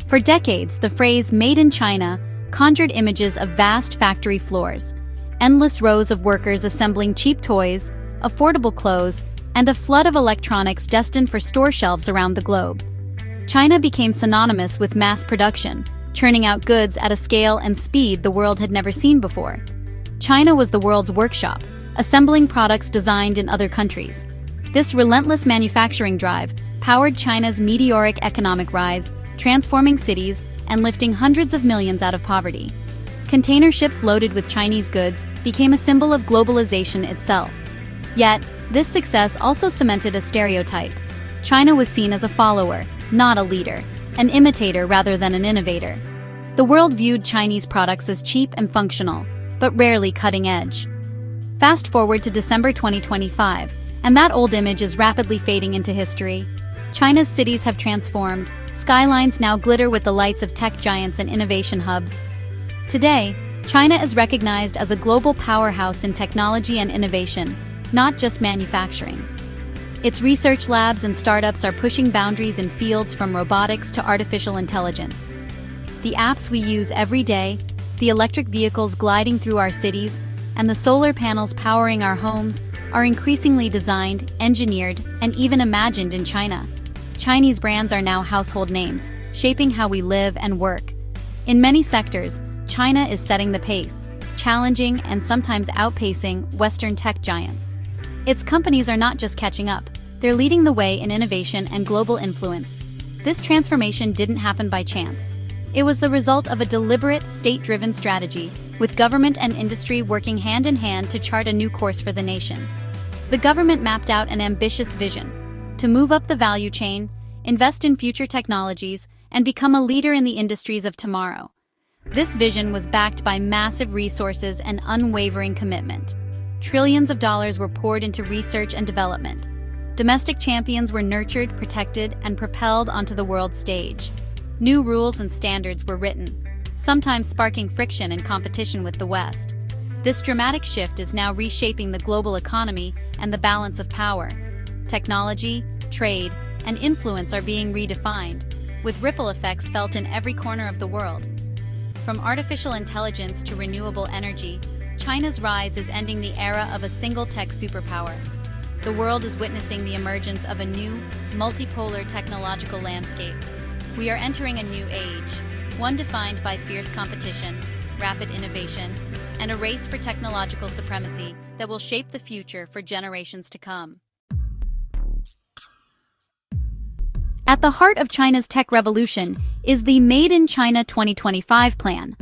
For decades, the phrase "Made in China" conjured images of vast factory floors, endless rows of workers assembling cheap toys, affordable clothes, and a flood of electronics destined for store shelves around the globe. China became synonymous with mass production, churning out goods at a scale and speed the world had never seen before. China was the world's workshop, assembling products designed in other countries. This relentless manufacturing drive powered China's meteoric economic rise, transforming cities and lifting hundreds of millions out of poverty. Container ships loaded with Chinese goods became a symbol of globalization itself. Yet, this success also cemented a stereotype. China was seen as a follower, not a leader, an imitator rather than an innovator. The world viewed Chinese products as cheap and functional, but rarely cutting edge. Fast forward to December 2025, and that old image is rapidly fading into history. China's cities have transformed, skylines now glitter with the lights of tech giants and innovation hubs. Today, China is recognized as a global powerhouse in technology and innovation, not just manufacturing. Its research labs and startups are pushing boundaries in fields from robotics to artificial intelligence. The apps we use every day, the electric vehicles gliding through our cities, and the solar panels powering our homes are increasingly designed, engineered, and even imagined in China. Chinese brands are now household names, shaping how we live and work. In many sectors, China is setting the pace, challenging and sometimes outpacing Western tech giants. Its companies are not just catching up, they're leading the way in innovation and global influence. This transformation didn't happen by chance. It was the result of a deliberate, state-driven strategy, with government and industry working hand in hand to chart a new course for the nation. The government mapped out an ambitious vision: to move up the value chain, invest in future technologies, and become a leader in the industries of tomorrow. This vision was backed by massive resources and unwavering commitment. Trillions of dollars were poured into research and development. Domestic champions were nurtured, protected, and propelled onto the world stage. New rules and standards were written, sometimes sparking friction and competition with the West. This dramatic shift is now reshaping the global economy and the balance of power. Technology, trade, and influence are being redefined, with ripple effects felt in every corner of the world. From artificial intelligence to renewable energy, China's rise is ending the era of a single tech superpower. The world is witnessing the emergence of a new, multipolar technological landscape. We are entering a new age, one defined by fierce competition, rapid innovation, and a race for technological supremacy that will shape the future for generations to come. At the heart of China's tech revolution is the Made in China 2025 plan,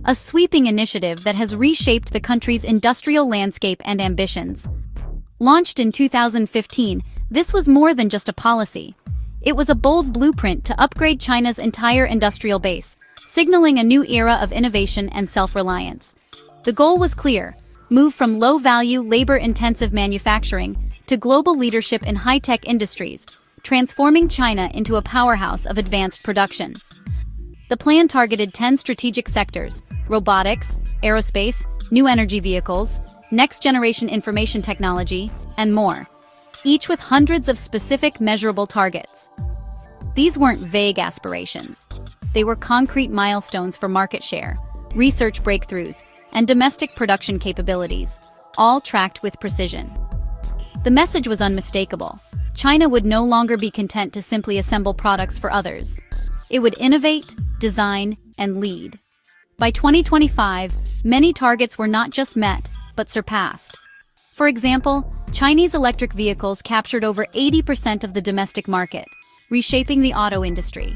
a sweeping initiative that has reshaped the country's industrial landscape and ambitions. Launched in 2015, this was more than just a policy. It was a bold blueprint to upgrade China's entire industrial base, signaling a new era of innovation and self-reliance. The goal was clear: move from low-value, labor-intensive manufacturing to global leadership in high-tech industries, transforming China into a powerhouse of advanced production. The plan targeted 10 strategic sectors: robotics, aerospace, new energy vehicles, next-generation information technology, and more, each with hundreds of specific, measurable targets. These weren't vague aspirations. They were concrete milestones for market share, research breakthroughs, and domestic production capabilities, all tracked with precision. The message was unmistakable. China would no longer be content to simply assemble products for others. It would innovate, design, and lead. By 2025, many targets were not just met, but surpassed. For example, Chinese electric vehicles captured over 80% of the domestic market, reshaping the auto industry.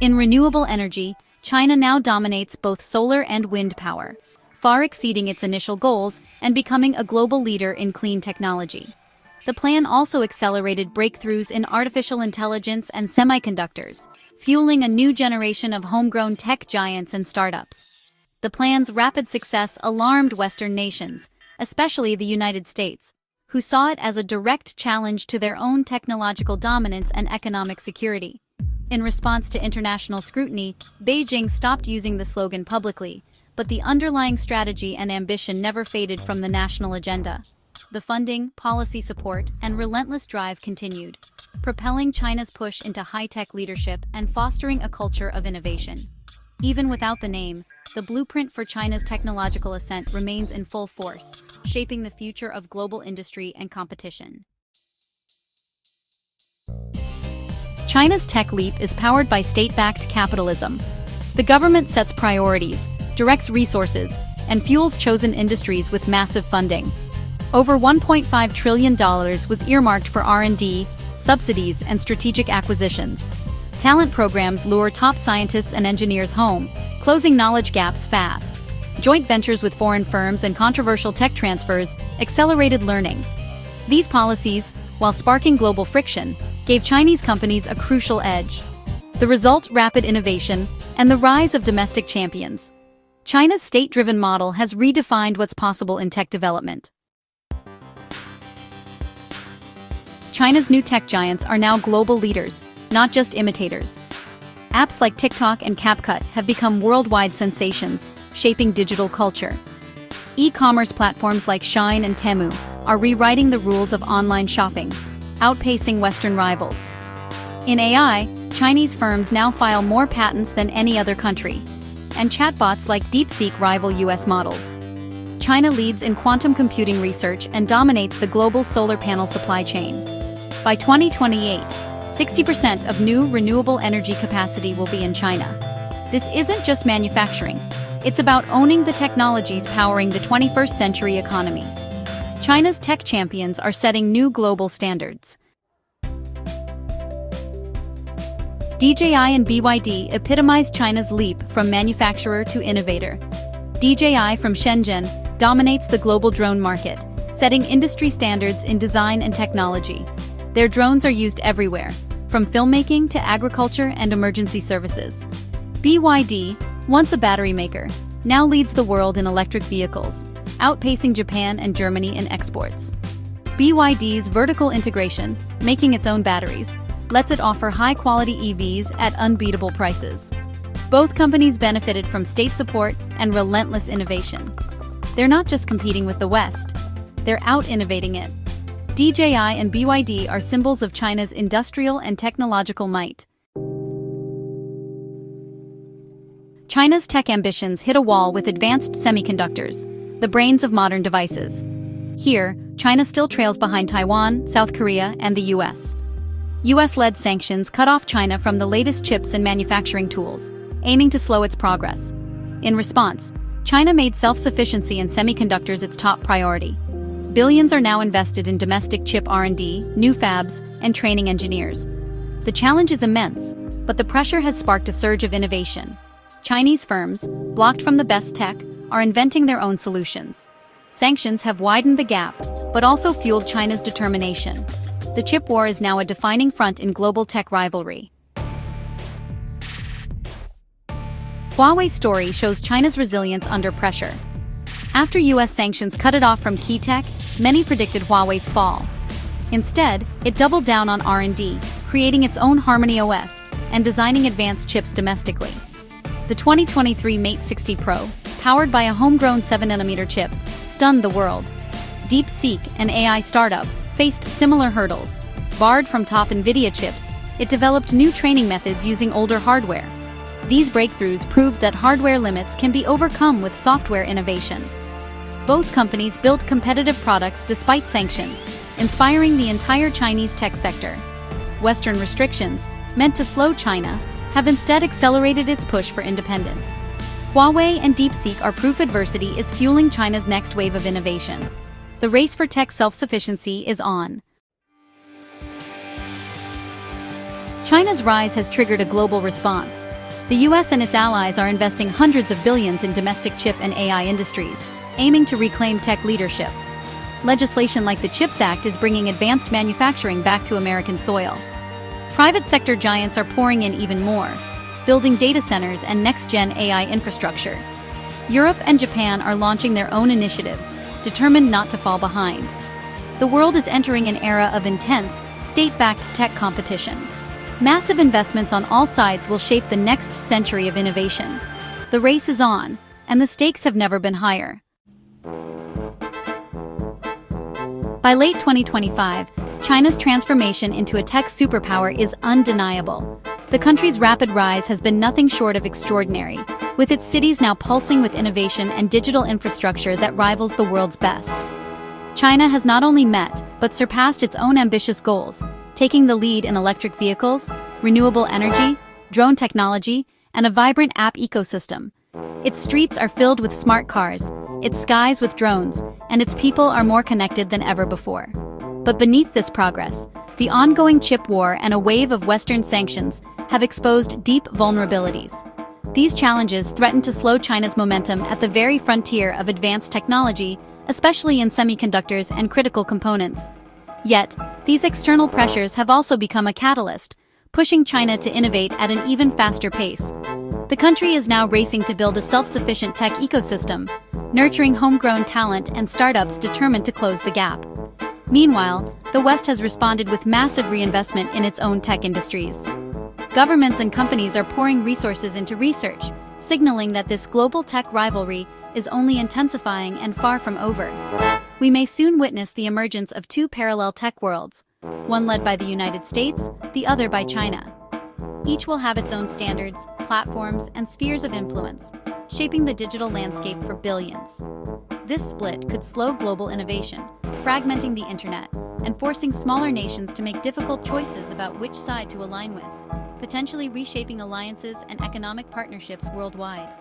In renewable energy, China now dominates both solar and wind power, far exceeding its initial goals and becoming a global leader in clean technology. The plan also accelerated breakthroughs in artificial intelligence and semiconductors, fueling a new generation of homegrown tech giants and startups. The plan's rapid success alarmed Western nations, especially the United States, who saw it as a direct challenge to their own technological dominance and economic security. In response to international scrutiny, Beijing stopped using the slogan publicly, but the underlying strategy and ambition never faded from the national agenda. The funding, policy support, and relentless drive continued. propelling China's push into high-tech leadership and fostering a culture of innovation. Even without the name, the blueprint for China's technological ascent remains in full force, shaping the future of global industry and competition. China's tech leap is powered by state-backed capitalism. The government sets priorities, directs resources, and fuels chosen industries with massive funding. Over $1.5 trillion was earmarked for R&D, subsidies, and strategic acquisitions. Talent programs lure top scientists and engineers home, closing knowledge gaps fast. Joint ventures with foreign firms and controversial tech transfers accelerated learning. These policies, while sparking global friction, gave Chinese companies a crucial edge. The result: rapid innovation and the rise of domestic champions. China's state-driven model has redefined what's possible in tech development. China's new tech giants are now global leaders, not just imitators. Apps like TikTok and CapCut have become worldwide sensations, shaping digital culture. E-commerce platforms like Shein and Temu are rewriting the rules of online shopping, outpacing Western rivals. In AI, Chinese firms now file more patents than any other country, and chatbots like DeepSeek rival US models. China leads in quantum computing research and dominates the global solar panel supply chain. By 2028, 60% of new renewable energy capacity will be in China. This isn't just manufacturing, it's about owning the technologies powering the 21st century economy. China's tech champions are setting new global standards. DJI and BYD epitomize China's leap from manufacturer to innovator. DJI from Shenzhen dominates the global drone market, setting industry standards in design and technology. Their drones are used everywhere, from filmmaking to agriculture and emergency services. BYD, once a battery maker, now leads the world in electric vehicles, outpacing Japan and Germany in exports. BYD's vertical integration, making its own batteries, lets it offer high-quality EVs at unbeatable prices. Both companies benefited from state support and relentless innovation. They're not just competing with the West, they're out-innovating it. DJI and BYD are symbols of China's industrial and technological might. China's tech ambitions hit a wall with advanced semiconductors, the brains of modern devices. Here, China still trails behind Taiwan, South Korea, and the US. US-led sanctions cut off China from the latest chips and manufacturing tools, aiming to slow its progress. In response, China made self-sufficiency in semiconductors its top priority. Billions are now invested in domestic chip R&D, new fabs, and training engineers. The challenge is immense, but the pressure has sparked a surge of innovation. Chinese firms, blocked from the best tech, are inventing their own solutions. Sanctions have widened the gap, but also fueled China's determination. The chip war is now a defining front in global tech rivalry. Huawei's story shows China's resilience under pressure. After US sanctions cut it off from key tech, many predicted Huawei's fall. Instead, it doubled down on R&D, creating its own Harmony OS and designing advanced chips domestically. The 2023 Mate 60 Pro, powered by a homegrown 7nm chip, stunned the world. DeepSeek, an AI startup, faced similar hurdles. Barred from top NVIDIA chips, it developed new training methods using older hardware. These breakthroughs proved that hardware limits can be overcome with software innovation. Both companies built competitive products despite sanctions, inspiring the entire Chinese tech sector. Western restrictions, meant to slow China, have instead accelerated its push for independence. Huawei and DeepSeek are proof adversity is fueling China's next wave of innovation. The race for tech self-sufficiency is on. China's rise has triggered a global response. The US and its allies are investing hundreds of billions in domestic chip and AI industries, aiming to reclaim tech leadership. Legislation like the CHIPS Act is bringing advanced manufacturing back to American soil. Private sector giants are pouring in even more, building data centers and next-gen AI infrastructure. Europe and Japan are launching their own initiatives, determined not to fall behind. The world is entering an era of intense, state-backed tech competition. Massive investments on all sides will shape the next century of innovation. The race is on, and the stakes have never been higher. By late 2025, China's transformation into a tech superpower is undeniable. The country's rapid rise has been nothing short of extraordinary, with its cities now pulsing with innovation and digital infrastructure that rivals the world's best. China has not only met, but surpassed its own ambitious goals, taking the lead in electric vehicles, renewable energy, drone technology, and a vibrant app ecosystem. Its streets are filled with smart cars, its skies with drones, and its people are more connected than ever before. But beneath this progress, the ongoing chip war and a wave of Western sanctions have exposed deep vulnerabilities. These challenges threaten to slow China's momentum at the very frontier of advanced technology, especially in semiconductors and critical components. Yet, these external pressures have also become a catalyst, pushing China to innovate at an even faster pace. The country is now racing to build a self-sufficient tech ecosystem, nurturing homegrown talent and startups determined to close the gap. Meanwhile, the West has responded with massive reinvestment in its own tech industries. Governments and companies are pouring resources into research, signaling that this global tech rivalry is only intensifying and far from over. We may soon witness the emergence of two parallel tech worlds, one led by the United States, the other by China. Each will have its own standards, platforms, and spheres of influence, shaping the digital landscape for billions. This split could slow global innovation, fragmenting the internet, and forcing smaller nations to make difficult choices about which side to align with, potentially reshaping alliances and economic partnerships worldwide.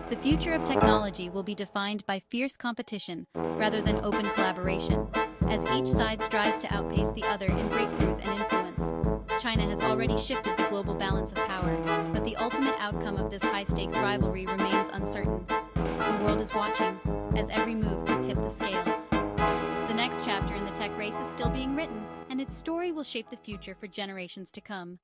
The future of technology will be defined by fierce competition rather than open collaboration, as each side strives to outpace the other in breakthroughs and influence. China has already shifted the global balance of power, but the ultimate outcome of this high-stakes rivalry remains uncertain. The world is watching, as every move could tip the scales. The next chapter in the tech race is still being written, and its story will shape the future for generations to come.